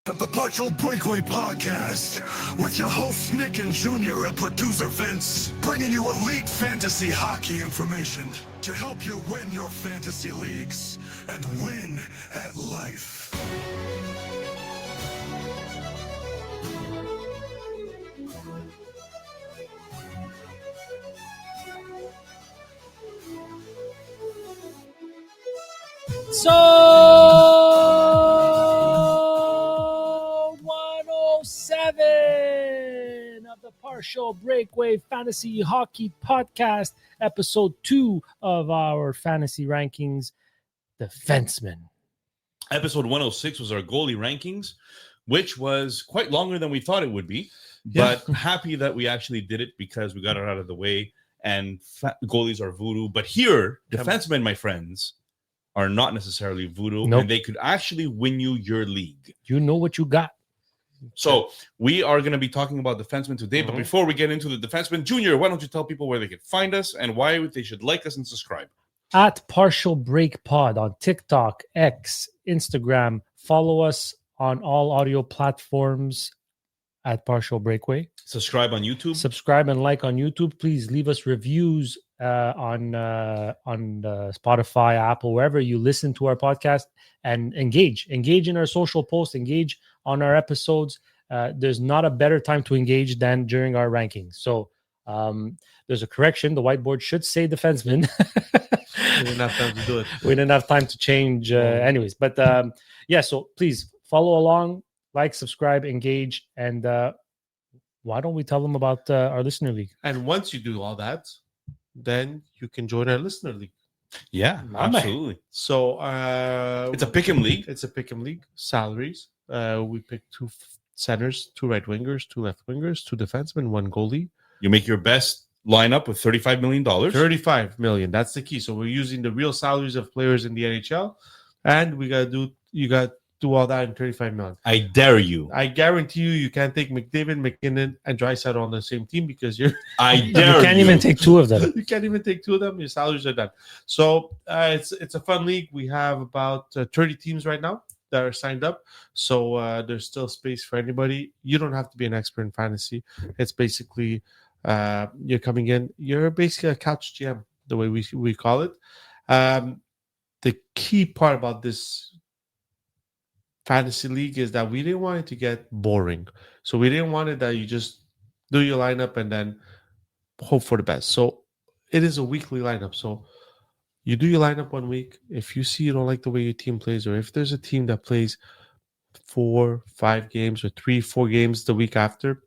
Of the Partial Breakaway Podcast with your hosts Nick and Junior and producer Vince, bringing you elite fantasy hockey information to help you win your fantasy leagues and win at life. So 107 of the Partial Breakaway Fantasy Hockey Podcast, episode 2 of our fantasy rankings, Defensemen. Episode 106 was our goalie rankings, which was quite longer than we thought it would be, but happy that we actually did it because we got it out of the way, and goalies are voodoo. But here, defensemen, my friends, are not necessarily voodoo, and they could actually win you your league. You know what you got. So we are going to be talking about defensemen today, but before we get into the defensemen, Junior, why don't you tell people where they can find us and why they should like us and subscribe? At Partial Break Pod on TikTok, X, Instagram. Follow us on all audio platforms at Partial Breakaway. Subscribe on YouTube. Subscribe and like on YouTube. Please leave us reviews on Spotify, Apple, wherever you listen to our podcast, and engage in our social posts, engage on our episodes. There's not a better time to engage than during our rankings. So there's a correction. The whiteboard should say defenseman. We didn't have time to do it. We didn't have time to change anyways. But so please follow along, like, subscribe, engage, and why don't we tell them about our listener league? And once you do all that, then you can join our listener league. Yeah, absolutely. So it's a pick'em league. It's a pick'em league. Salaries. We pick 2 centers, 2 right wingers, 2 left wingers, 2 defensemen, 1 goalie. You make your best lineup with $35 million. $35 million. That's the key. So we're using the real salaries of players in the NHL, and you got to do all that in $35 million. I dare you. I guarantee you can't take McDavid, McKinnon, and Draisaitl on the same team because you can't even take 2 of them. You can't even take 2 of them. Your salaries are done. So it's a fun league. We have about 30 teams right now that are signed up. So there's still space for anybody. You don't have to be an expert in fantasy. It's basically you're coming in. You're basically a couch GM, the way we call it. The key part about this fantasy league is that we didn't want it to get boring. So we didn't want it that you just do your lineup and then hope for the best. So it is a weekly lineup. So you do your lineup 1 week. If you see you don't like the way your team plays, or if there's a team that plays 4, 5 games or 3, 4 games the week after,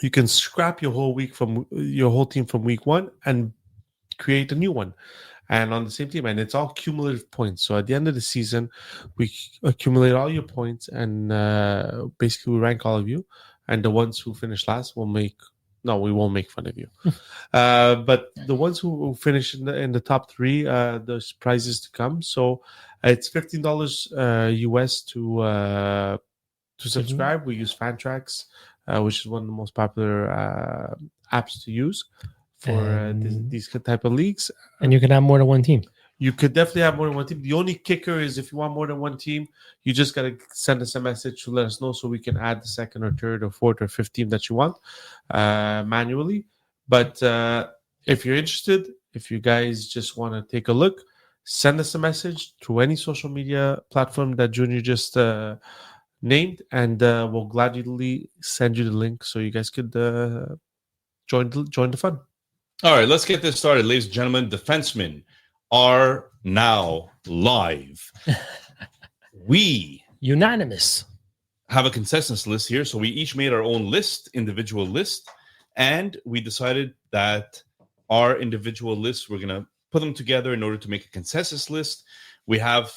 you can scrap your whole team from week 1 and create a new one. And on the same team, and it's all cumulative points. So at the end of the season, we accumulate all your points, and basically we rank all of you. And the ones who finish last we won't make fun of you. But the ones who finish in the top 3, there's prizes to come. So it's $15 US to subscribe. We use Fantrax, which is one of the most popular apps to use for these type of leagues. And you can have more than 1 team. You could definitely have more than 1 team. The only kicker is if you want more than 1 team, you just got to send us a message to let us know so we can add the 2nd or 3rd or 4th or 5th team that you want manually. But if you're interested, if you guys just want to take a look, send us a message through any social media platform that Junior just named, and we'll gladly send you the link so you guys could join the fun. All right, let's get this started, ladies and gentlemen. Defensemen are now live. We unanimous have a consensus list here, so we each made our own individual list, and we decided that our individual lists, we're gonna put them together in order to make a consensus list. We have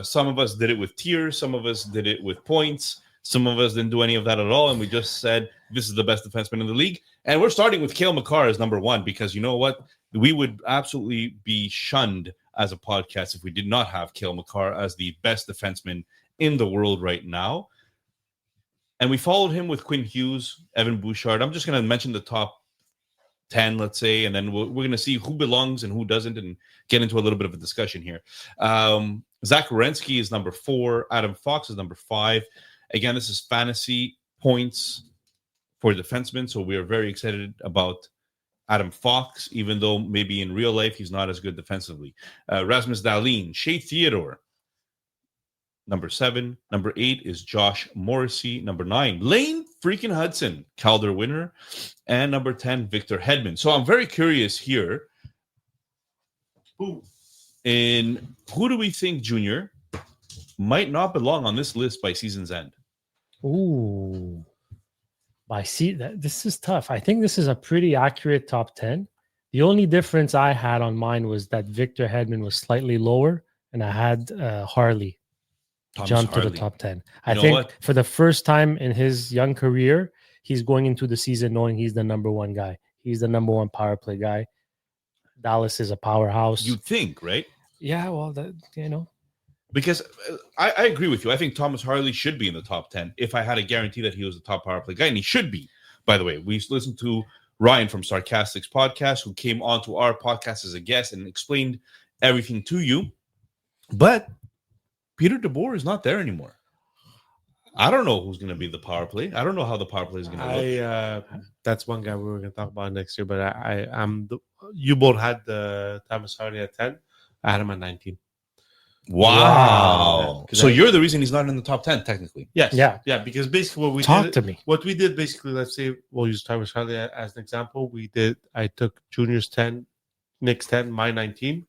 some of us did it with tiers, some of us did it with points, some of us didn't do any of that at all, and we just said this is the best defenseman in the league. And we're starting with Cale Makar as number 1 because you know what? We would absolutely be shunned as a podcast if we did not have Cale Makar as the best defenseman in the world right now. And we followed him with Quinn Hughes, Evan Bouchard. I'm just going to mention the top 10, let's say, and then we're going to see who belongs and who doesn't and get into a little bit of a discussion here. Zach Werenski is number 4. Adam Fox is number 5. Again, this is fantasy points for defensemen, so we are very excited about Adam Fox, even though maybe in real life he's not as good defensively. Rasmus Dahlin, Shea Theodore, number 7. Number 8 is Josh Morrissey. Number 9, Lane freaking Hudson, Calder winner. And number 10, Victor Hedman. So I'm very curious here. Who do we think, Junior, might not belong on this list by season's end? Ooh. This is tough. I think this is a pretty accurate top 10. The only difference I had on mine was that Victor Hedman was slightly lower, and I had Harley jump to the top 10. I think for the first time in his young career, he's going into the season knowing he's the number one guy. He's the number one power play guy. Dallas is a powerhouse. You'd think, right? Yeah, well, Because I agree with you. I think Thomas Harley should be in the top 10 if I had a guarantee that he was the top power play guy, and he should be. By the way, we listened to Ryan from Sarcastic's podcast, who came on to our podcast as a guest and explained everything to you. But Peter DeBoer is not there anymore. I don't know who's going to be the power play. I don't know how the power play is going to look. That's one guy we were going to talk about next year. But you both had the Thomas Hardy at 10. I had him at 19. Wow. So you're the reason he's not in the top 10, technically. Yes. Yeah. Because basically what we did basically, let's say we'll use Thomas Hardy as an example. I took Junior's 10, Nick's 10, my 19,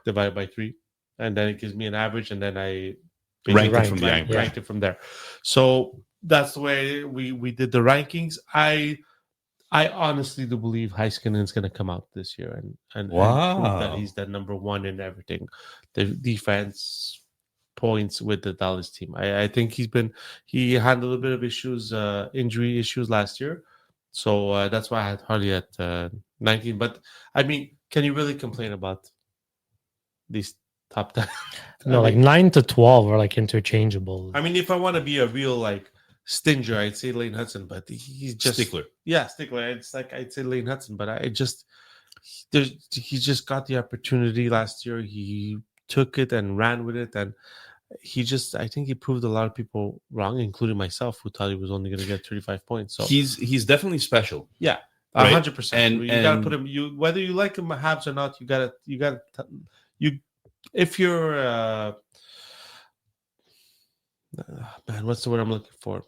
divided by 3. And then it gives me an average, and then I ranked it from there. So that's the way we did the rankings. I honestly do believe Heiskanen's going to come out this year and prove that he's the number one in everything. The defense, points with the Dallas team. I think he had a little bit of issues, injury issues last year. So that's why I had Harley at 19. But I mean, can you really complain about these top 10? No, 9 to 12 are interchangeable. I mean, if I want to be a real stinger, I'd say Lane Hudson, but he's just stickler. Yeah, stickler. It's I'd say Lane Hudson, but he just got the opportunity last year. He took it and ran with it, and I think he proved a lot of people wrong, including myself, who thought he was only going to get 35 points. So he's definitely special. Yeah, 100%. And you got to put him. Whether you like him Habs or not, if you're man, what's the word I'm looking for?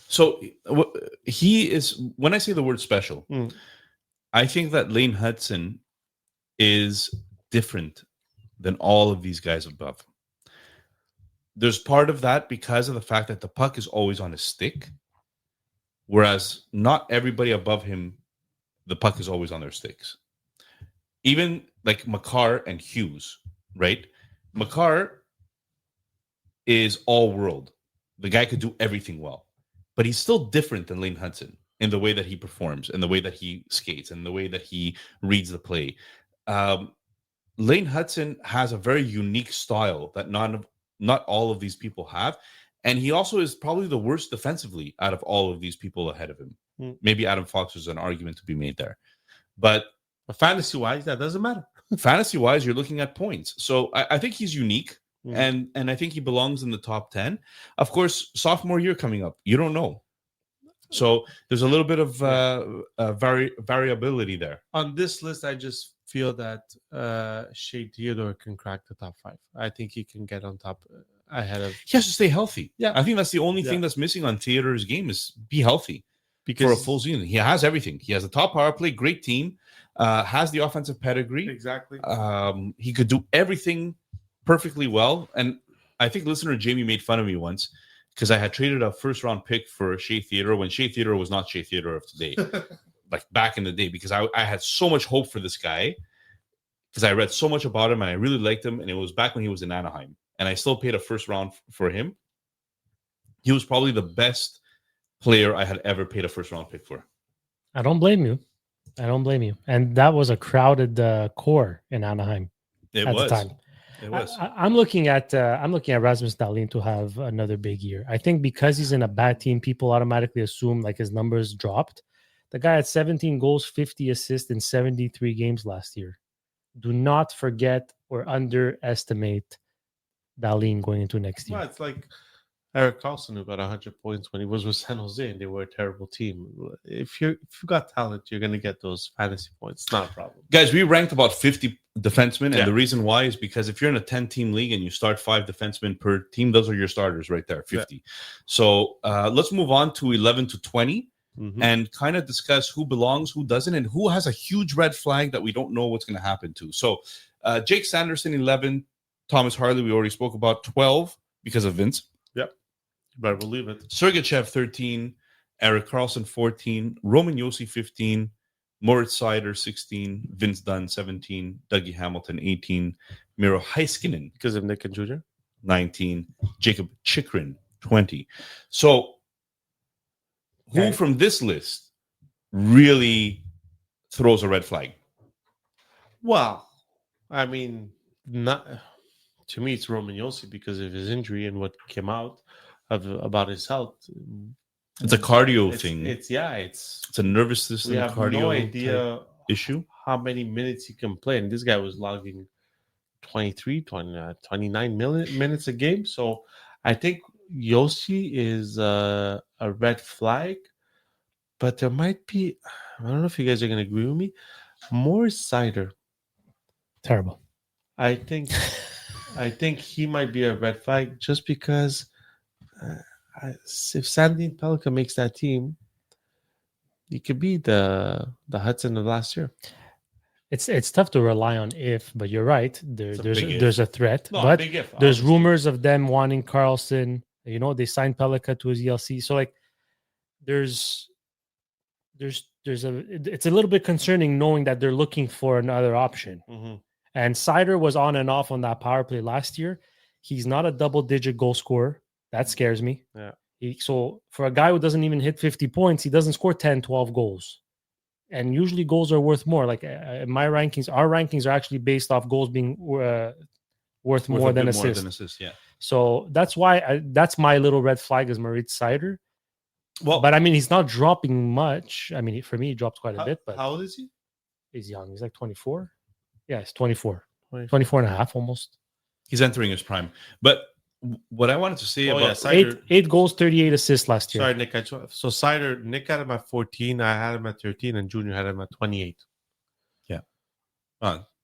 So he is. When I say the word special, I think that Lane Hudson is different than all of these guys above. There's part of that because of the fact that the puck is always on his stick, whereas not everybody above him, the puck is always on their sticks. Even like Makar and Hughes, right? Makar is all world. The guy could do everything well, but he's still different than Lane Hudson in the way that he performs, in the way that he skates, and the way that he reads the play. Lane Hudson has a very unique style that not all of these people have. And he also is probably the worst defensively out of all of these people ahead of him. Maybe Adam Fox is an argument to be made there. But fantasy-wise, that doesn't matter. Fantasy-wise, you're looking at points. So I think he's unique, and I think he belongs in the top 10. Of course, sophomore year coming up, you don't know. So there's a little bit of variability there. On this list, I just feel that Shea Theodore can crack the top 5. I think he can get on top ahead of. He has to stay healthy. Yeah, I think that's the only thing that's missing on Theodore's game is be healthy for a full season. He has everything. He has a top power play, great team, has the offensive pedigree. Exactly. He could do everything perfectly well. And I think listener Jamie made fun of me once because I had traded a first-round pick for Shea Theodore when Shea Theodore was not Shea Theodore of today. Like back in the day, because I had so much hope for this guy because I read so much about him and I really liked him. And it was back when he was in Anaheim, and I still paid a first round for him. He was probably the best player I had ever paid a first round pick for. I don't blame you. And that was a crowded core in Anaheim at the time. It was. I'm looking at Rasmus Dahlin to have another big year. I think because he's in a bad team, people automatically assume his numbers dropped. The guy had 17 goals, 50 assists in 73 games last year. Do not forget or underestimate Dahlin going into next year. Well, it's like Eric Carlson, who got 100 points when he was with San Jose, and they were a terrible team. If you got talent, you're going to get those fantasy points. It's not a problem. Guys, we ranked about 50 defensemen, and Yeah. the reason why is because if you're in a 10-team league and you start 5 defensemen per team, those are your starters right there, 50. So let's move on to 11 to 20 and kind of discuss who belongs, who doesn't, and who has a huge red flag that we don't know what's going to happen to. So Jake Sanderson, 11. Thomas Harley, we already spoke about, 12 because of Vince. Yep. You better believe it. Sergachev, 13. Eric Carlson, 14. Roman Yossi, 15. Moritz Seider, 16. Vince Dunn, 17. Dougie Hamilton, 18. Miro Heiskanen, Because of Nick and Jr.? 19. Jacob Chikrin, 20. So, who from this list really throws a red flag? Well, I mean, not to me, it's Roman Yossi because of his injury and what came out about his health. It's a cardio thing. It's a nervous system we have cardio no idea issue. how many minutes he can play. And this guy was logging 29 minutes a game. So I think Yossi is a red flag, but there might be, I don't know if you guys are going to agree with me, more Cider. Terrible. I think he might be a red flag just because if Sandin Pelika makes that team, he could be the Hudson of last year. It's tough to rely on but you're right. There's a threat. No, but big if, there's obviously. rumors of them wanting Carlson. You know, they signed Pelika to his ELC. So like it's a little bit concerning knowing that they're looking for another option. Mm-hmm. And Cider was on and off on that power play last year. He's not a double-digit goal scorer. That scares me. Yeah. So for a guy who doesn't even hit 50 points, he doesn't score 10, 12 goals. And usually goals are worth more. Like my rankings, our rankings are actually based off goals being worth more than assists. Yeah. So that's why that's my little red flag is Moritz Seider. Well, But I mean, he's not dropping much. I mean, for me, he drops quite a bit. But how old is he? he's young. He's like 24. Yeah, he's 24. 24. 24 and a half almost. he's entering his prime. But what I wanted to say about Cider, eight goals, 38 assists last year. Sorry, Nick. So Cider, Nick had him at 14. I had him at 13, and Junior had him at 28.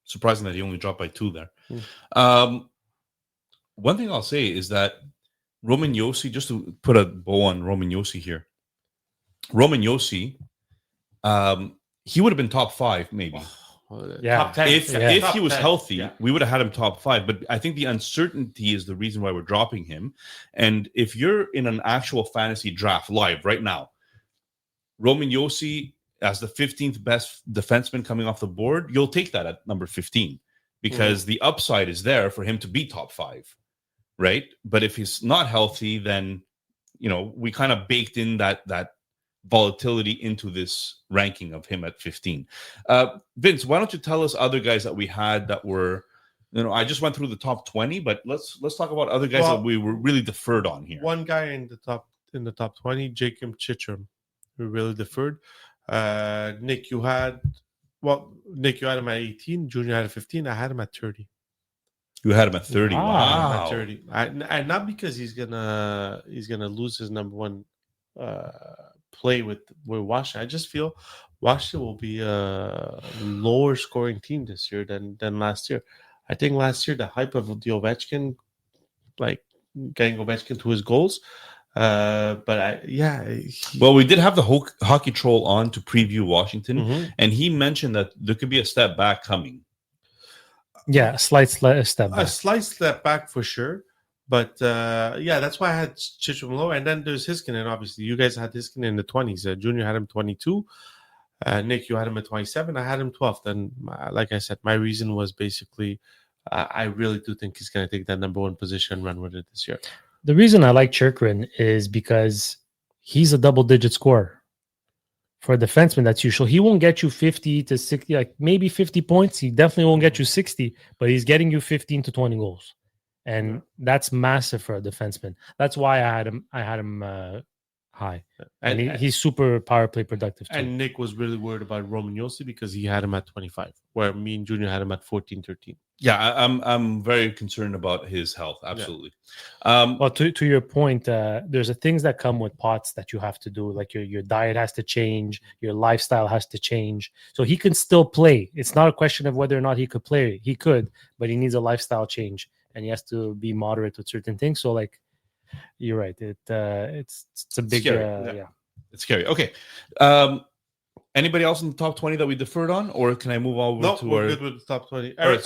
surprising that he only dropped by 2 there. Mm. One thing I'll say is that Roman Yossi, just to put a bow on Roman Yossi here, Roman Yossi, he would have been top 5 maybe. Yeah. Top 10. If he was 10. healthy, Yeah. we would have had him top 5. But I think the uncertainty is the reason why we're dropping him. And if you're in an actual fantasy draft live right now, Roman Yossi as the 15th best defenseman coming off the board, you'll take that at number 15 because the upside is there for him to be top 5, right? But if he's not healthy, then we kind of baked in that volatility into this ranking of him at 15. Vince, why don't you tell us other guys that we had that were, I just went through the top 20, but let's talk about other guys that we were really deferred on here. One guy in the top 20, Jacob Chitrum, who really deferred. Nick, you had him at 18. Junior had 15. I had him at 30. You had him at 30. Wow. At 30. And not because he's gonna lose his number one play with Washington. I just feel Washington will be a lower scoring team this year than last year. I think last year the hype of the Ovechkin, like getting Ovechkin to his goals. Well, we did have the hockey troll on to preview Washington, and he mentioned that there could be a step back coming. Yeah, a slight step back. A slight step back for sure. But that's why I had Chitrum low. And then there's Heiskanen, obviously. You guys had Heiskanen in the 20s. Junior had him 22. Nick, you had him at 27. I had him 12th. And like I said, my reason was basically I really do think he's going to take that number one position and run with it this year. The reason I like Chikrin is because he's a double-digit scorer. For a defenseman, that's usual. He won't get you 50 to 60, like maybe 50 points. He definitely won't get you 60, but he's getting you 15 to 20 goals. And that's massive for a defenseman. That's why I had him high. And, And he's super power play productive too. and Nick was really worried about Roman Yossi because he had him at 25, where me and Junior had him at 14, 13. Yeah, I'm very concerned about his health. Absolutely. Well, to your point, there's things that come with pots that you have to do, like your diet has to change, your lifestyle has to change. So he can still play. It's not a question of whether or not he could play. He could, but he needs a lifestyle change, and he has to be moderate with certain things. So, like, you're right. It's a big scary. yeah. It's scary. Okay. Anybody else in the top 20 that we deferred on, or can I move over No, to we're our? good with the top 20. All right,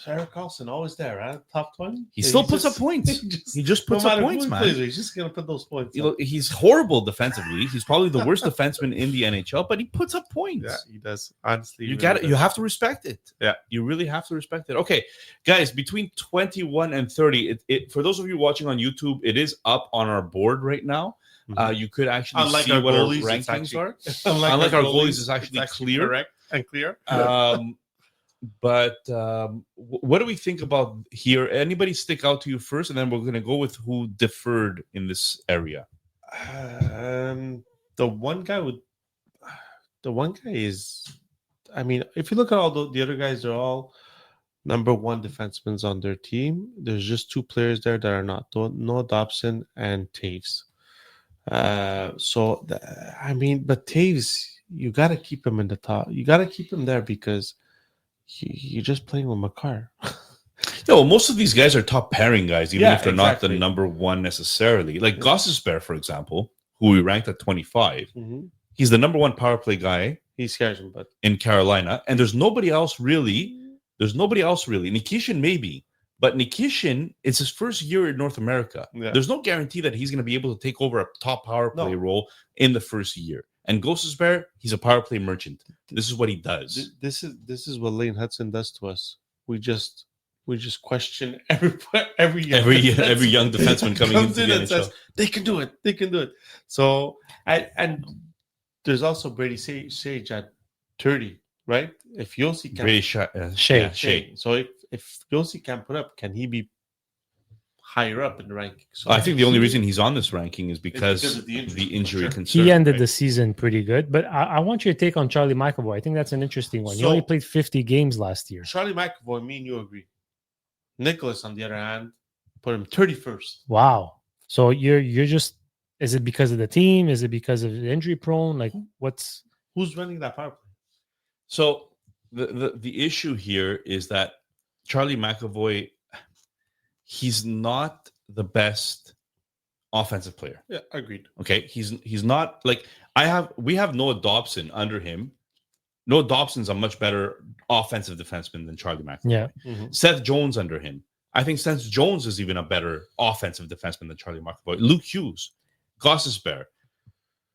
Eric Carlson, always there, right? Top 20. He still puts up points. He just puts up points, man. Plays, he's just gonna put those points. He's horrible defensively. He's probably the worst defenseman in the NHL, but he puts up points. Yeah, he does. Honestly, You got it. You have to respect it. Yeah, you really have to respect it. Okay, guys, between 21 and 30. For those of you watching on YouTube, it is up on our board right now. You could actually see what our rankings are. Unlike our goalies, it's actually clear. Correct and clear. But what do we think about here? Anybody stick out to you first, and then we're going to go with who deferred in this area. The one guy is, I mean, if you look at all the other guys, they're all number one defensemen on their team. There's just two players there that are not. Noah Dobson and Taves. But Taves, you got to keep him in the top. You got to keep him there because you're just playing with Makar. No, most of these guys are top pairing guys, even if they're not the exactly. number one necessarily. Like Gossesbear, for example, who we ranked at 25. He's the number one power play guy. He scares him, but in Carolina, and there's nobody else really. Nikishin maybe. But Nikishin, it's his first year in North America. Yeah. There's no guarantee that he's going to be able to take over a top power play role in the first year. And Gossesbear, he's a power play merchant. This is what he does. This is what Lane Hudson does to us. We just question every young defenseman coming into the NHL. Says, they can do it. So and there's also Brady Sage at 30, right? If Yossi can Shea. So if Yossi can put up, can he be higher up in the ranking? So I think the only reason he's on this ranking is because of the injury sure. concern. He ended the season pretty good, but I want your take on Charlie McAvoy. I think that's an interesting one. He only played 50 games last year. Charlie McAvoy, me and you agree. Nicholas, on the other hand, put him 31st. Wow. So you're just, is it because of the team? Is it because of injury prone? Like who's running that power play? So the issue here is that Charlie McAvoy, he's not the best offensive player. Yeah, agreed. Okay, he's not like we have Noah Dobson under him. Noah Dobson's a much better offensive defenseman than Charlie McAvoy. Yeah. Seth Jones under him. I think Seth Jones is even a better offensive defenseman than Charlie McAvoy. Luke Hughes, Gossesbear.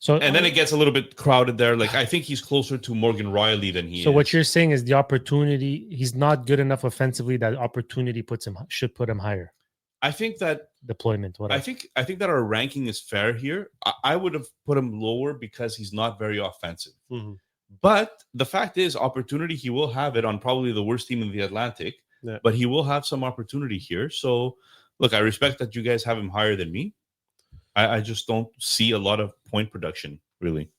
And then it gets a little bit crowded there. Like, I think he's closer to Morgan Riley than he is. So what you're saying is the opportunity, he's not good enough offensively. That opportunity should put him higher. I think that deployment. I think that our ranking is fair here. I would have put him lower because he's not very offensive. But the fact is, opportunity, he will have it on probably the worst team in the Atlantic. Yeah. But he will have some opportunity here. So, look, I respect that you guys have him higher than me. I just don't see a lot of point production, really.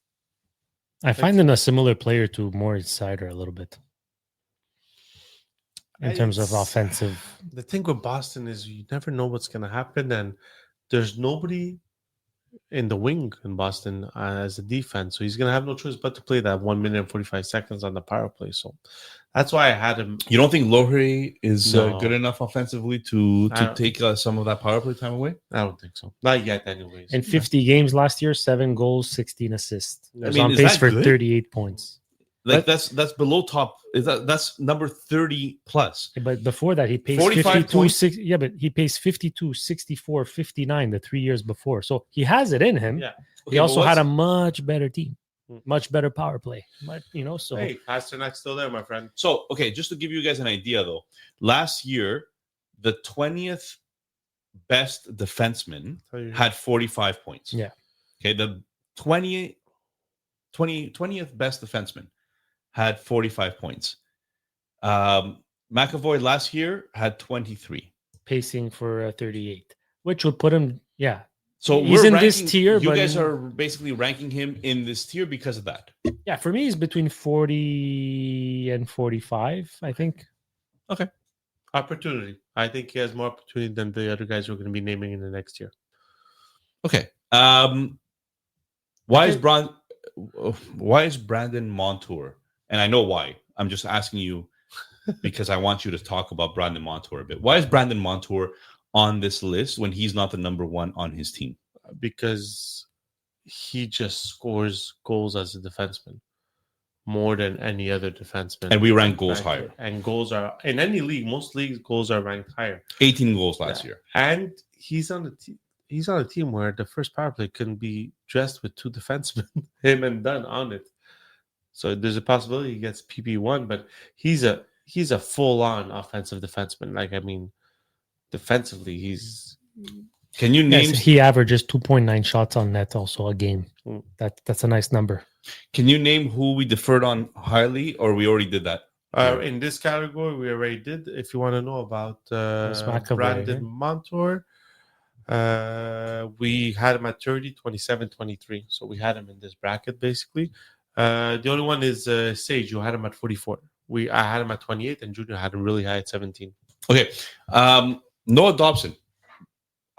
I find him a similar player to Moritz Seider a little bit in terms of offensive. The thing with Boston is you never know what's going to happen, and there's nobody in the wing in Boston as a defense, so he's going to have no choice but to play that 1 minute and 45 seconds on the power play. So that's why I had him. You don't think Lohrei is good enough offensively to take some of that power play time away? I don't think so. Not yet, anyways. In 50 games last year, 7 goals, 16 assists. I He's mean, on pace for 38 points. Like that's below top. That's number 30 plus. But before that, he paced 52, but he paced 52, 64, 59 the 3 years before. So he has it in him. Yeah. He also had a much better team, much better power play. So hey, Pasternak's still there, my friend. So, okay, just to give you guys an idea, though, last year, the 20th best defenseman had 45 points. Yeah. Okay, the 20th best defenseman had 45 points. McAvoy last year had 23. Pacing for 38, which would put him, So He's we're in this ranking- tier, You but- guys are basically ranking him in this tier because of that. Yeah, for me, he's between 40 and 45, I think. Opportunity. I think he has more opportunity than the other guys we're going to be naming in the next year. Okay. Why is Okay. Why is Brandon Montour? And I know why. I'm just asking you because I want you to talk about Brandon Montour a bit. Why is Brandon Montour on this list when he's not the number one on his team? Because he just scores goals as a defenseman more than any other defenseman. And we rank goals higher. And goals are in any league. Most leagues goals are ranked higher. 18 goals last year. And he's on the he's on a team where the first power play can be dressed with two defensemen, him and Dunn on it. So there's a possibility he gets PP1, but he's a full-on offensive defenseman. Like, I mean, defensively, he's Can you name Yes, he averages 2.9 shots on net also a game. Mm. That's a nice number. Can you name who we deferred on highly, or we already did that? in this category we already did. If you want to know about McAvoy, Brandon yeah. Montour, we had him at 30, 27, 23. So we had him in this bracket basically. The only one is Sage, who had him at 44. I had him at 28, and Junior had him really high at 17. Okay. Noah Dobson.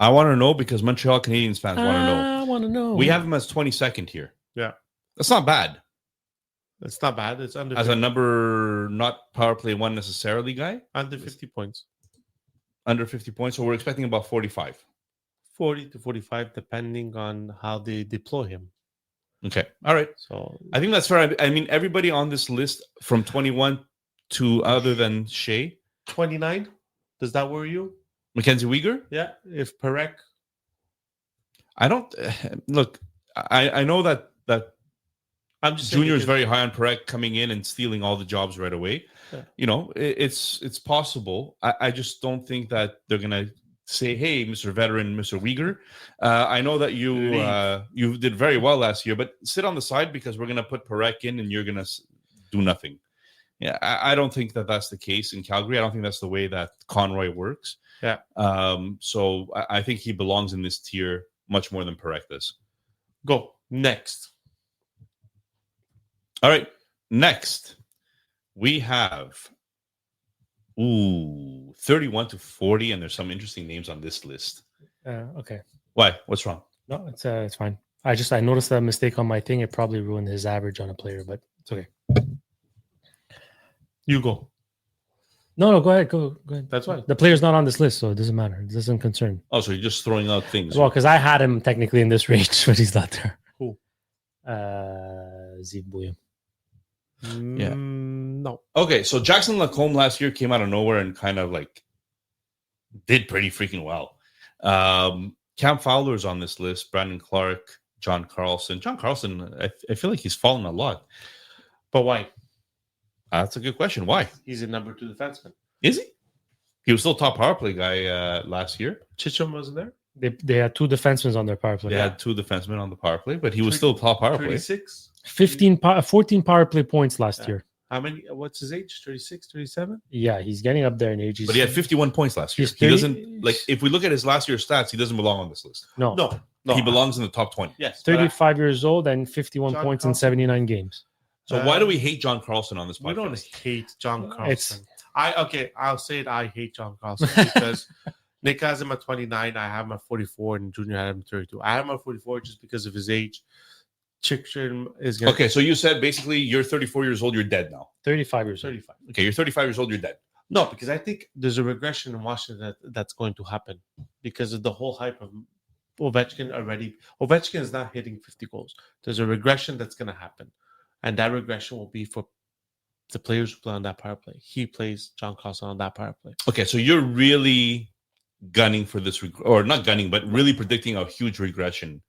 I want to know because Montreal Canadiens fans want to know. I want to know. We have him as 22nd here. Yeah. That's not bad. It's not bad. It's under As 50, a number not power play one necessarily guy, under 50 points. under 50 points. So we're expecting about 45. 40 to 45, depending on how they deploy him. Okay. All right. So I think that's fair. I mean, everybody on this list from 21 to other than Shea, 29, does that worry you? Mackenzie Weegar. Yeah. If Perek, I don't look. I know that I'm just saying Junior is because- very high on Perek coming in and stealing all the jobs right away. Yeah. You know, it's possible. I just don't think that they're gonna say, "Hey, Mr. Veteran, Mr. Uyghur, I know that you did very well last year, but sit on the side because we're gonna put Perek in and you're gonna do nothing." Yeah, I don't think that that's the case in Calgary. I don't think that's the way that Conroy works. Yeah. So I think he belongs in this tier much more than Perek does. Go next. All right. Next, we have 31 to 40, and there's some interesting names on this list. Okay. Why? What's wrong? No, it's fine. I noticed a mistake on my thing. It probably ruined his average on a player, but it's okay. You go. No, go ahead. Go ahead. That's fine. The player's not on this list, so it doesn't matter. It doesn't concern. Oh, so you're just throwing out things. Well, because I had him technically in this range, but he's not there. Who? Ziv Bouillon. Yeah. No. Okay, so Jackson Lacombe last year came out of nowhere and kind of like did pretty freaking well. Cam Fowler's on this list. Brandon Clark, John Carlson. John Carlson, I feel like he's fallen a lot. But why? That's a good question. Why? He's a number 2 defenseman. Is he? He was still top power play guy last year. Chichum wasn't there? They had two defensemen on their power play. They had two defensemen on the power play, but he was still top power play. 36. 14 power play points last Yeah. year. How many? What's his age? 36, 37? Yeah, he's getting up there in age. But he had 51 points last year. He's He 30 doesn't like if we look at his last year's stats, he doesn't belong on this list. No, No. He belongs in the top 20. Yes. but 35 years old and 51 John points in Carlson. 79 games. So why do we hate John Carlson on this podcast? we don't hate John It's- Carlson. I'll say it. I hate John Carlson because Nick has him at 29. I have him at 44, and Junior had him at 32. I have him at 44 just because of his age. Chickstrom is going Okay, so you said basically you're 34 years old, you're dead now. 35 years old. 35. Okay, you're 35 years old, you're dead. No, because I think there's a regression in Washington that's going to happen because of the whole hype of Ovechkin already. Ovechkin is not hitting 50 goals. There's a regression that's going to happen. And that regression will be for the players who play on that power play. He plays John Carlson on that power play. Okay, so you're really gunning for this, or not gunning, but really predicting a huge regression.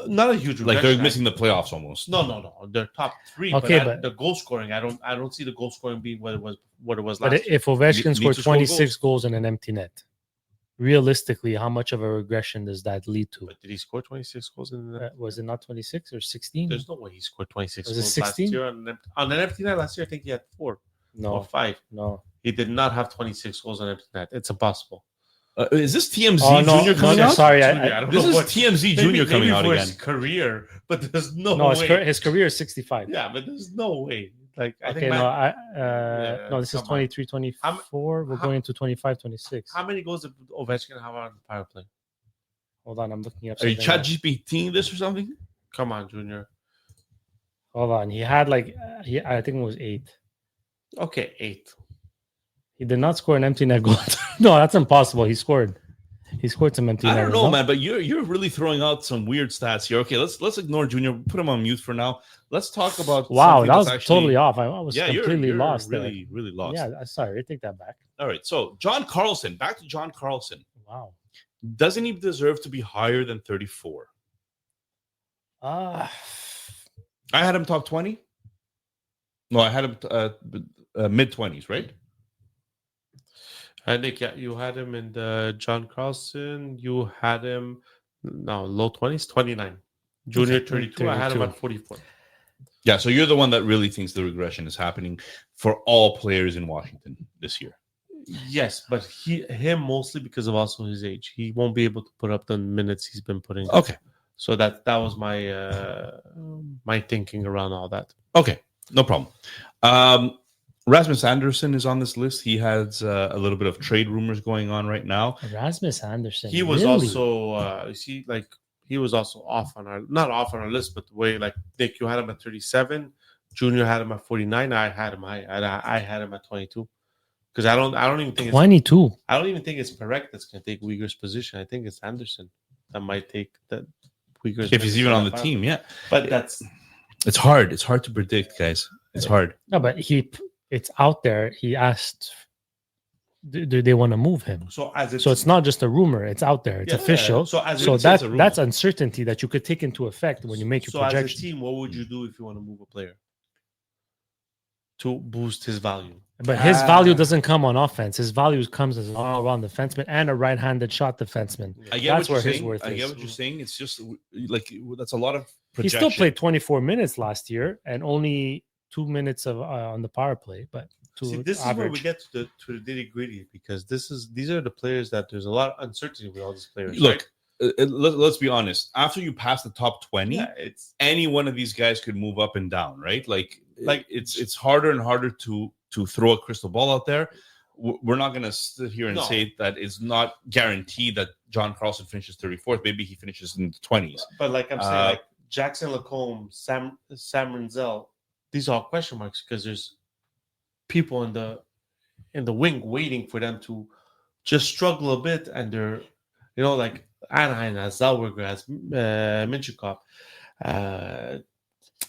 Not a huge regression. Like they're missing the playoffs almost. No. They're top 3. Okay, but the goal scoring, I don't see the goal scoring being what it was last But year. if Ovechkin Need scored to score 26 goals in an empty net, realistically, how much of a regression does that lead to? But did he score 26 goals in the Was it not 26 or 16? There's no way he scored 26 Was it goals last 16? year on an empty net. Last year, I think he had 4 or No, 5. no. He did not have 26 goals on empty net. It's impossible. Is this TMZ Oh, no, Junior no, coming no, out? sorry. Junior, I don't This know is what- TMZ Junior coming out for again. his career, but there's no, No, way. his career is 65. Yeah, but there's no way. Like I Okay, think no, Yeah, no, this is come on. 23, 24. We're how- going into 25, 26. how many goals did Ovechkin have on the power play? Hold on, I'm looking up Are you something chat else. GPTing this or something? Come on, Junior. Hold on. He had like I think it was 8. Okay, 8. He did not score an empty net goal. No, that's impossible. He scored. He scored some empty I net. don't know, man, but you're really throwing out some weird stats here. Okay, let's ignore Junior. Put him on mute for now. Let's talk about Wow, something that was that's actually, totally off. I was yeah, completely you're lost really really there. lost. Yeah, sorry. I take that back. All right, so John Carlson. Back to John Carlson. Wow. Doesn't he deserve to be higher than 34? Ah, I had him top 20. No, I had him mid 20s, right? I think you had him in the John Carlson. You had him low 20s, 29. Junior Okay, 32. I had him 32. at 44. Yeah, so you're the one that really thinks the regression is happening for all players in Washington this year. Yes, but him mostly because of also his age. He won't be able to put up the minutes he's been putting. Okay. So that was my my thinking around all that. Okay, no problem. Rasmus Anderson is on this list. He has a little bit of trade rumors going on right now. Rasmus Anderson. He was really? also he was also off on our not off on our list, but the way like Nick, you had him at 37, Junior had him at 49. I had him at 22 because I don't even think 22. I don't even think it's Perek that's going to take Uyghur's position. I think it's Anderson that might take that Uyghur's If he's position even on the at team, yeah. But that's It's hard. It's hard to predict, guys. It's hard. No, but it's out there. He asked, do they want to move him? so So it's not just a rumor. It's out there. It's Yeah, official. so as So it's a rumor. that's uncertainty that you could take into effect when you make your so as a projection. team, what would you do if you want to move a player to boost his value? But his value doesn't come on offense. His value comes as an all-around defenseman and a right-handed shot defenseman. I get That's what where you're his saying. worth I get is. what you're saying. It's just like that's a lot of He projection. still played 24 minutes last year and only 2 minutes of on the power play. But See, this is where we get to the nitty gritty because these are the players that there's a lot of uncertainty with all these players. Look, let's be honest. After you pass the top 20, yeah, it's any one of these guys could move up and down, right? Like it's harder and harder to throw a crystal ball out there. We're not going to sit here and No. say that it's not guaranteed that John Carlson finishes 34th. Maybe he finishes in the 20s. but like I'm saying, like Jackson Lacombe, Sam Renzel, these are all question marks because there's people in the wing waiting for them to just struggle a bit, and they're like Anaheim has Zellweger, has Minchikov,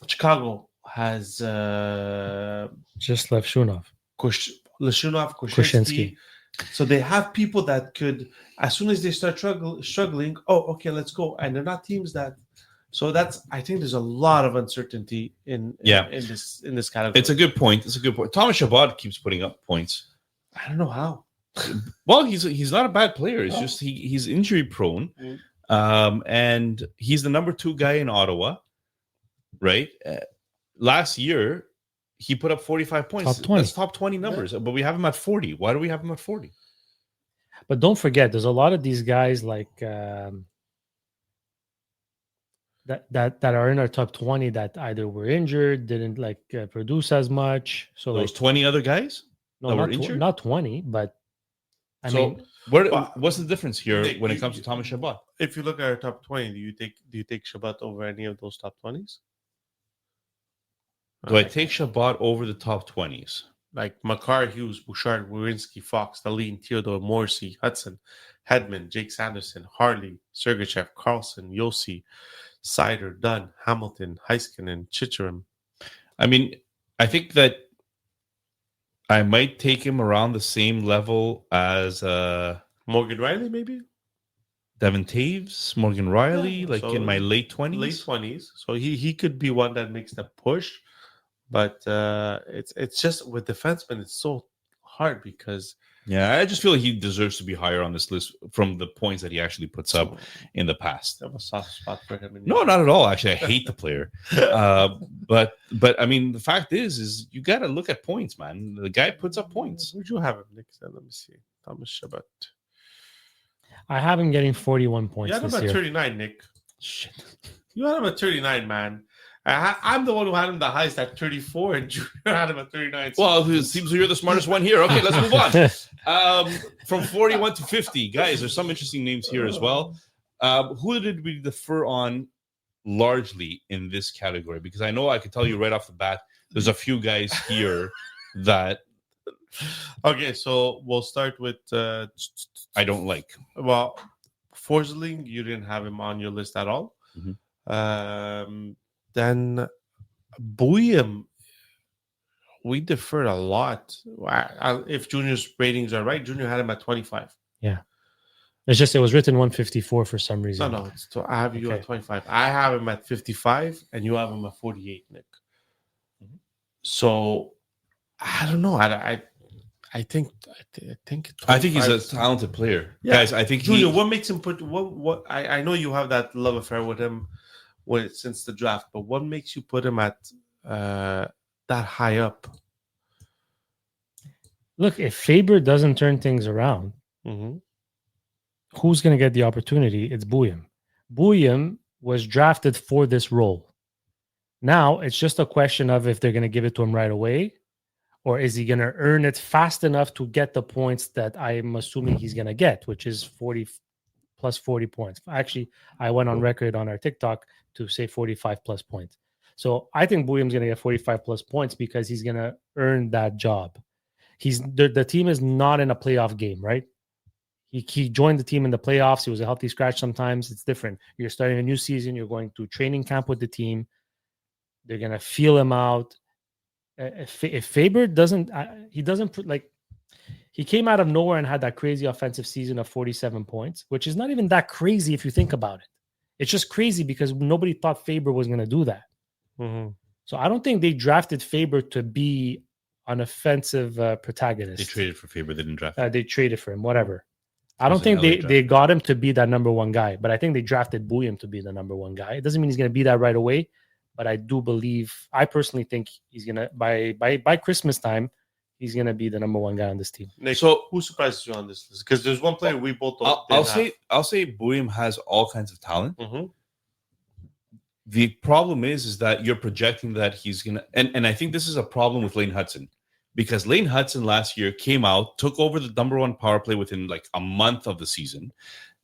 Chicago has just left Shunov. Lashunov, Kushinsky. So they have people that could, as soon as they start struggling, oh, okay, let's go. And they're not teams that. So I think there's a lot of uncertainty in this category. It's a good point. Thomas Chabot keeps putting up points. I don't know how. Well, he's not a bad player. It's just he's injury prone, and he's the number 2 guy in Ottawa, right? Last year, he put up 45 points. Top 20. That's top 20 numbers, but we have him at 40. Why do we have him at 40? But don't forget, there's a lot of these guys like that are in our top 20 that either were injured, didn't produce as much. So Those 20 other guys no, that were not injured? not 20, but I So mean, what's the difference here Nick, when it comes to Thomas Chabot? If you look at our top 20, do you take Shabbat over any of those top 20s? Do I take Chabot over the top 20s? Like Makar, Hughes, Bouchard, Wierenski, Fox, Dahlin, Theodore, Morrissey, Hudson, Hedman, Jake Sanderson, Harley, Sergachev, Carlson, Yossi, Sider, Dunn, Hamilton, Heiskanen, Chicherim. I mean, I think that I might take him around the same level as Morgan Riley, maybe? Devin Taves, Morgan Riley, Yeah, so in my late 20s. Late 20s. So he could be one that makes the push. But it's just with defensemen, it's so hard because Yeah, I just feel like he deserves to be higher on this list from the points that he actually puts up in the past. I have a soft spot for him. No, not at all. Actually, I hate the player. But I mean, the fact is you got to look at points, man. The guy puts up points. Where'd you have him, Nick? Let me see. Thomas Chabot. I have him getting 41 You points had him this at year. 39, Nick. Shit. You had him at 39, man. I'm the one who had him the highest at 34, and Junior had him at 39. Well, it seems you're the smartest one here. Okay, let's move on. From 41 to 50. Guys, there's some interesting names here as well. Who did we defer on largely in this category? Because I know I can tell you right off the bat, there's a few guys here that Okay, so we'll start with I don't like. well, Forsling, you didn't have him on your list at all. Then Buyam, we deferred a lot. If Junior's ratings are right, Junior had him at 25. It's just it was written 154 for some reason. No, I have you Okay. at 25. I have him at 55, and you have him at 48, Nick. So I don't know. I think he's a 25 talented player. Yeah. Guys, I think Junior, what makes him put what I know you have that love affair with him since the draft, but what makes you put him at that high up? Look, if Faber doesn't turn things around, who's going to get the opportunity? It's Buyam. Buyam was drafted for this role. Now it's just a question of if they're going to give it to him right away, or is he going to earn it fast enough to get the points that I'm assuming he's going to get, which is 40 plus 40 points. Actually, I went on record on our TikTok to say 45 plus points. So I think Buyam's going to get 45 plus points because he's going to earn that job. The team is not in a playoff game, right? He joined the team in the playoffs. He was a healthy scratch sometimes. It's different. You're starting a new season. You're going to training camp with the team. They're going to feel him out. If Faber doesn't, he came out of nowhere and had that crazy offensive season of 47 points, which is not even that crazy if you think about it. It's just crazy because nobody thought Faber was going to do that. So I don't think they drafted Faber to be an offensive protagonist. They traded for Faber. They didn't draft. They traded for him, whatever. I don't think they got him to be that number one guy, but I think they drafted Buyam to be the number one guy. It doesn't mean he's going to be that right away, but I personally think he's going to, by Christmas time, he's going to be the number one guy on this team. Nick, So who surprises you on this list? Because there's one player we both I'll say Buyam has all kinds of talent. Mm-hmm. The problem is that you're projecting that he's gonna, and I think this is a problem with Lane Hudson, because Lane Hudson last year came out, took over the number one power play within like a month of the season,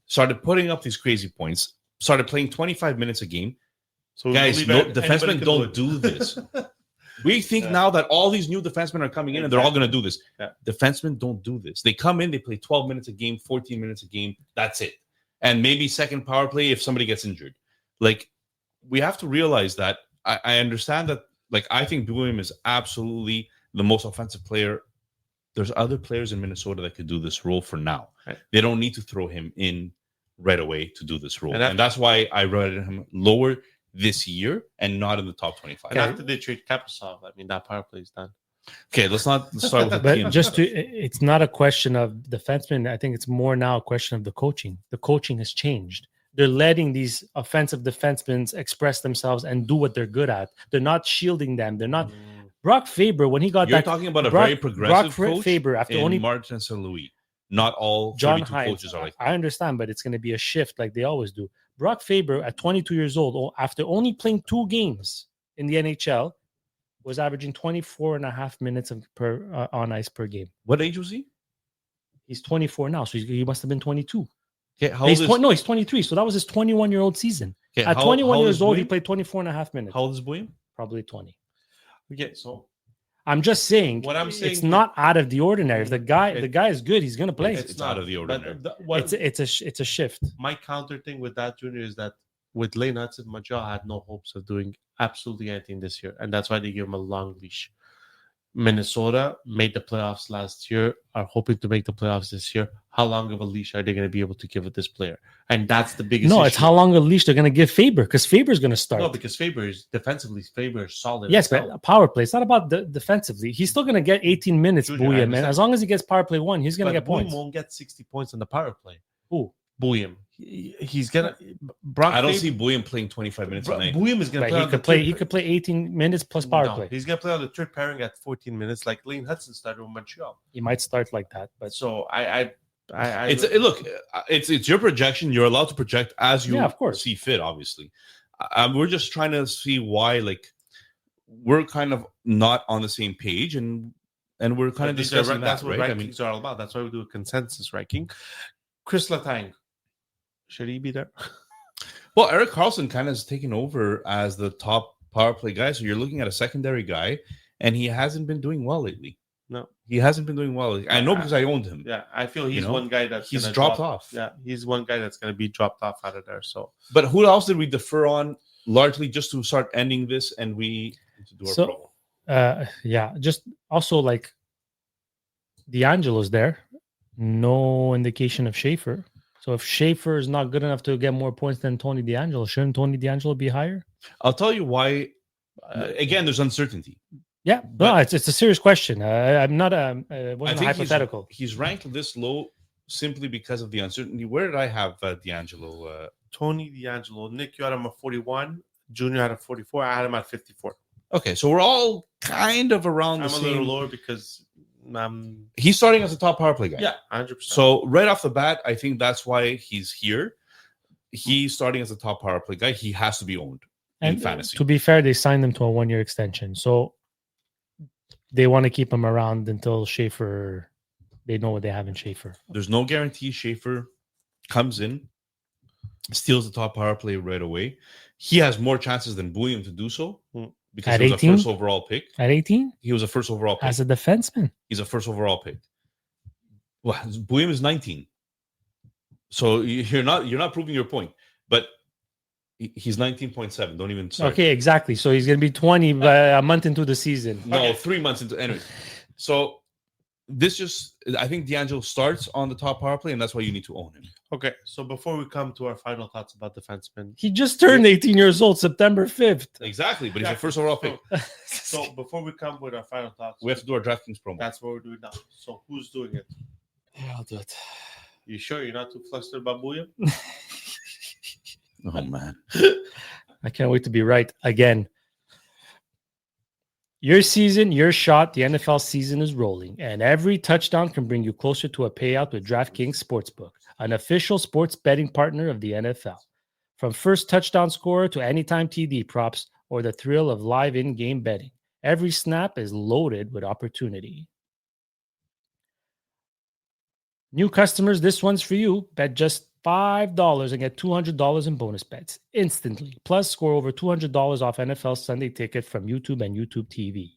started putting up these crazy points, started playing 25 minutes a game. So guys, defensemen don't do this. We think now that all these new defensemen are coming in and they're all going to do this. Yeah. Defensemen don't do this. They come in, they play 12 minutes a game, 14 minutes a game. That's it. And maybe second power play if somebody gets injured. Like, we have to realize that I understand that, like, I think Buyam is absolutely the most offensive player. There's other players in Minnesota that could do this role for now. Right. They don't need to throw him in right away to do this role. And And that's why I rated him lower this year and not in the top 25. And after they trade Kaprizov, I mean, that power play is done. Okay, let's start with the But team. it's not a question of defensemen. I think it's more now a question of the coaching. The coaching has changed. They're letting these offensive defensemen express themselves and do what they're good at. They're not shielding them. They're not. Brock Faber, when he got You're that, talking about a Brock- very progressive Brock coach Faber, after in only Martin St. Louis. Not all John 32 Hines, coaches are like I understand, but it's going to be a shift like they always do. Brock Faber, at 22 years old, after only playing 2 games in the NHL, was averaging 24 and a half minutes per on ice per game. What age was he? He's 24 now, so he must have been 22. Okay, how He's old is, he's 23, so that was his 21-year-old season. okay, At how- 21 how years is old, he Buyam? played 24 and a half minutes. How old is Buyam? Probably 20. Okay, so I'm just saying, What I'm saying- it's not out of the ordinary. If the guy is good, he's going to play. It's out of the ordinary. But It's a shift. my counter thing with that, Junior, is that with Lane Hudson, Montreal had no hopes of doing absolutely anything this year, and that's why they give him a long leash. Minnesota made the playoffs last year, are hoping to make the playoffs this year. How long of a leash are they going to be able to give with this player? And that's the biggest No, issue. it's how long a leash they're going to give Faber, because Faber's going to start. No, because Faber is defensively, Faber is solid. Yes, himself. but power play. It's not about defensively. He's still going to get 18 minutes, Junior, I Buyam, man. understand. As long as he gets power play 1, he's going to get Buyam points. won't get 60 points on the power play. Who? Buyam. He's gonna. Brock I don't Faber- see Buyam playing 25 minutes a night. Buyam is gonna Right, play. he on could the play. third- He could play 18 minutes plus power No, play. he's gonna play on the third pairing at 14 minutes, like Lane Hudson started with Montreal. He might start like that, but So I It's your projection. You're allowed to project as you of course. see fit. Obviously, we're just trying to see why, like, we're kind of not on the same page, and we're kind of discussing that's that, what right? rankings are all about. That's why we do a consensus ranking. Chris Letang, should he be there? Well, Erik Karlsson kind of has taken over as the top power play guy. So you're looking at a secondary guy, and he hasn't been doing well lately. No, he hasn't been doing well. I know because I owned him. Yeah, I feel he's one guy that's he's dropped off. Yeah, he's one guy that's going to be dropped off out of there. So, but who else did we defer on largely just to start ending this, and we to do our promo? Just also like D'Angelo's there, no indication of Schaefer. So if Schaefer is not good enough to get more points than Tony DeAngelo, shouldn't Tony DeAngelo be higher? I'll tell you why. Again, there's uncertainty. Yeah, no, it's a serious question. I'm not it wasn't hypothetical. He's ranked this low simply because of the uncertainty. Where did I have DeAngelo? Tony DeAngelo. Nick, you had him at 41. Junior had him at 44. I had him at 54. Okay, so we're all kind of around the same. I'm a little lower because he's starting as a top power play guy. Yeah, 100%. So right off the bat, I think that's why he's here. He's starting as a top power play guy. He has to be owned in fantasy. To be fair, they signed him to a 1-year extension. So they want to keep him around until Schaefer, they know what they have in Schaefer. There's no guarantee Schaefer comes in, steals the top power play right away. He has more chances than Bouillon to do so because he was a first overall pick. At 18? He was a first overall pick. As a defenseman? He's a first overall pick. Well, Bouillon is 19. So you're not proving your point. But he's 19.7. Don't even start. Okay, exactly. So he's going to be 20 a month into the season. No, 3 months into. Anyway, so I think DeAngelo starts on the top power play, and that's why you need to own him. Okay, so before we come to our final thoughts about defensemen, he just turned 18 years old, September 5th. Exactly, but he's a first overall pick. So before we come with our final thoughts, we have to do our DraftKings promo. That's what we're doing now. So who's doing it? Yeah, I'll do it. You sure you're not too flustered about Bouillon? Oh, man. I can't wait to be right again. Your season, your shot. The NFL season is rolling, and every touchdown can bring you closer to a payout with DraftKings Sportsbook, an official sports betting partner of the NFL. From first touchdown scorer to anytime TD props or the thrill of live in-game betting, every snap is loaded with opportunity. New customers, this one's for you. Bet just $5 and get $200 in bonus bets instantly. Plus, score over $200 off NFL Sunday Ticket from YouTube and YouTube TV.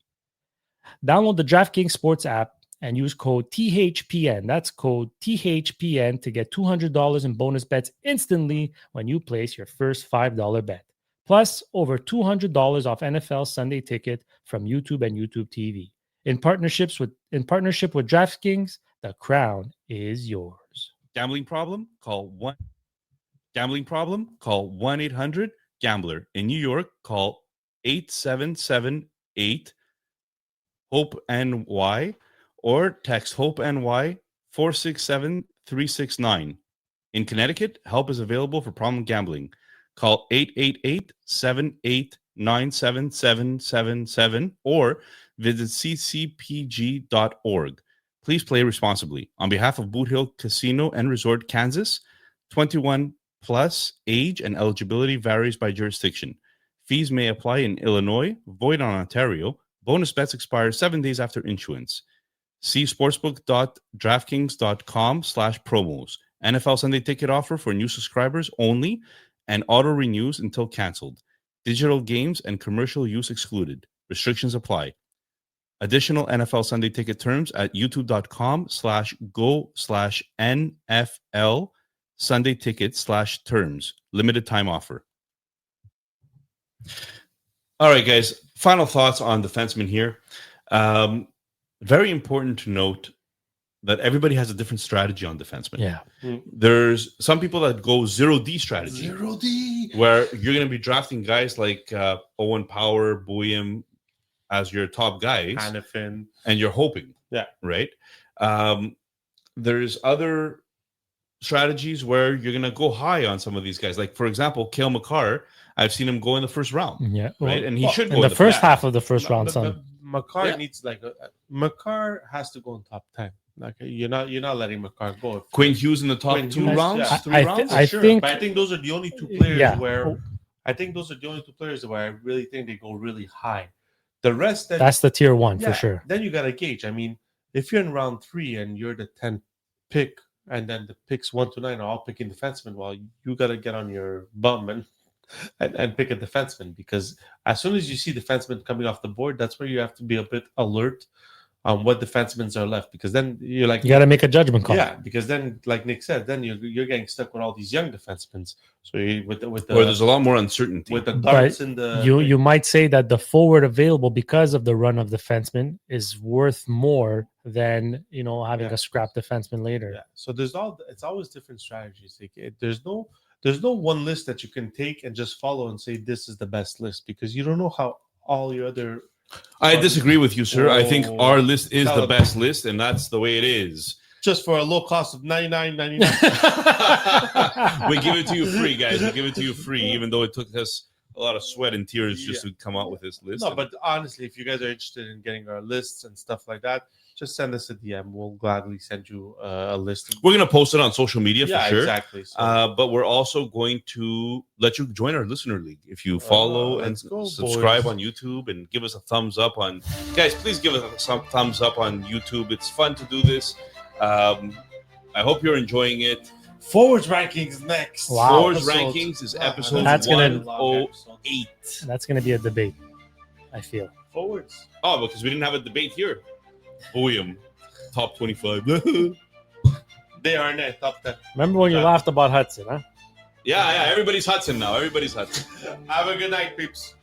Download the DraftKings Sports app and use code THPN. That's code THPN to get $200 in bonus bets instantly when you place your first $5 bet. Plus, over $200 off NFL Sunday Ticket from YouTube and YouTube TV. In partnership with DraftKings, the crown is yours. Gambling problem? Call 1-800-GAMBLER. In New York, call 8778-HOPE-NY or text HOPE-NY 467-369. In Connecticut, help is available for problem gambling. Call 888-789-7777 or visit ccpg.org. Please play responsibly. On behalf of Boot Hill Casino and Resort, Kansas, 21 plus, age and eligibility varies by jurisdiction. Fees may apply in Illinois, void on Ontario. Bonus bets expire 7 days after issuance. See sportsbook.draftkings.com/promos. NFL Sunday Ticket offer for new subscribers only and auto renews until canceled. Digital games and commercial use excluded. Restrictions apply. Additional NFL Sunday Ticket terms at youtube.com/go/NFL Sunday Ticket/terms. Limited time offer. All right, guys. Final thoughts on defensemen here. Very important to note that everybody has a different strategy on defensemen. Yeah. There's some people that go 0D strategy. 0D. Where you're going to be drafting guys like Owen Power, Bouillon, as your top guys, Hanifin, and you're hoping, right? There's other strategies where you're gonna go high on some of these guys. Like for example, Cale Makar, I've seen him go in the first round, right? And he should go in the first half of the first round. Makar needs Makar has to go in top 10. Like you're not letting McCarr go. Quinn Hughes in the top Quinn 2 Hughes, rounds, yeah. 3 I rounds. I Sure, think- but I think those are the only two players Yeah. where I think those are the only two players where I really think they go really high. The rest, That's the tier 1 for sure. Then you got to gauge. I mean, if you're in round 3 and you're the 10th pick, and then the picks 1 to 9 are all picking defensemen, well, you got to get on your bum and pick a defenseman, because as soon as you see defensemen coming off the board, that's where you have to be a bit alert on what defensemen are left, because then you're like, You got to make a judgment call. yeah, because then, like Nick said, then you're getting stuck with all these young defensemen. So with the Where there's a lot more uncertainty. with the darts in the You might say that the forward available because of the run of defensemen is worth more than having Yeah. a scrap defenseman later. Yeah. So it's always different strategies. Like, there's no one list that you can take and just follow and say this is the best list, because you don't know how all your other. I disagree with you, sir. I think Oh, our list is tell the them. best list, and that's the way it is. Just for a low cost of $99.99. We give it to you free, guys. We give it to you free, even though it took us a lot of sweat and tears just to come out with this list. No, but honestly, if you guys are interested in getting our lists and stuff like that, just send us a DM. We'll gladly send you a list. We're going to post it on social media for sure. Exactly. So, But we're also going to let you join our listener league. If you follow and let's go, subscribe boys. on YouTube and give us a thumbs up on, guys, please give us some thumbs up on YouTube. It's fun to do this. I hope you're enjoying it. Forwards rankings next. Wow. Forwards Episodes. rankings is Wow, episode That's gonna- 108. That's going to be a debate, I feel. Forwards. Oh, because we didn't have a debate here. William, top 25. They are in there, top 10. Remember when you Yeah. laughed about Hudson, huh? Yeah, everybody's Hudson now. Everybody's Hudson. Have a good night, peeps.